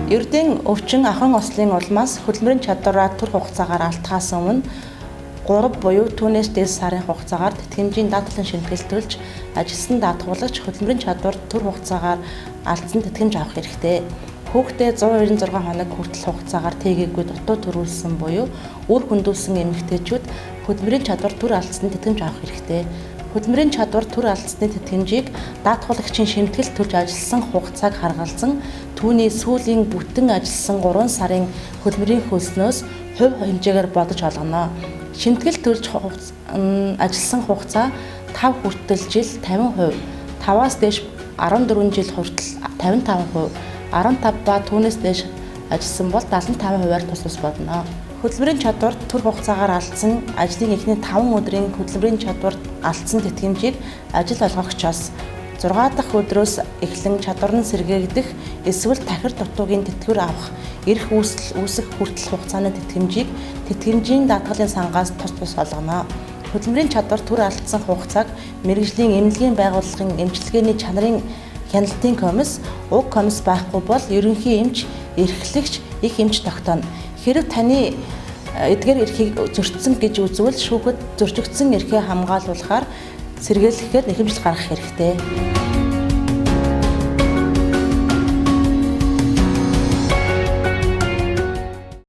Ердийн өвчин ахын ослын улмаас хөдөлмөрийн чадвараа түр хугацаагаар алдахаас өмнө 3 буюу түүнээс дээш сарын хугацаагаар тэтгэмжийн даатгалын шинжилгэлтүүлж ажилсан даатгуулагч хөдөлмөрийн чадвар түр хугацаагаар алдсан тэтгэмж авах хэрэгтэй. Хүүхдээ 196 хоног хүртэл хугацаагаар тээгээгүй дутуу төрүүлсэн буюу үр хөндүүлсэн эмэгтэйчүүд хөдөлмөрийн чадвар түр алдсны тэтгэмж авах хэрэгтэй. Хөдөлмөрийн чадвар түр алдсны тэтгэмжийг даатгуулагчийн шимтгэл төрж ажилласан хугацааг харгалзан түүний сүүлийн бүтэн ажилласан 3 сарын хөдөлмөрийн хөлснөөс хувь хэмжээгээр бодож олгоно. Шимтгэл төрж ажилласан хугацаа 5 хүртэл жил 50%, 5-аас дээш 14 жил хүртэл 55%, 15 ба түүнээс дээш ажилласан бол 75%-аар тус болно. Хөдөлмөрийн чадвар түр хугацаагаар алдсан ажлын эхний 5 өдрийн хөдөлмөрийн чадвар алдсан тэтгэмжийг ажил олгогчоос 6 дахь өдрөөс эхлэн чадвар нь сэргээгдэх эсвэл тахир дутуугийн тэтгэвэр авах эрх үүсэл үүсэх хүртэл хугацааны тэтгэмжийг тэтгэмжийн даатгалын сангаас тус олгоно. Хөдөлмөрийн чадвар түр алдсан хугацааг мэргэжлийн эмнэлгийн байгууллагын эмчилгээний чанарын хяналтын комисс, уг комисс байхгүй бол ерөнхий эмч, эрхлэгч, их эмч тогтооно. Хэрэв таны эдгээр эрхийг зөрчсөн гэж үзвэл шүүхэд зөрчигдсөн эрхээ хамгаалуулахаар сэргийлэхээр нэхэмжил гаргах хэрэгтэй.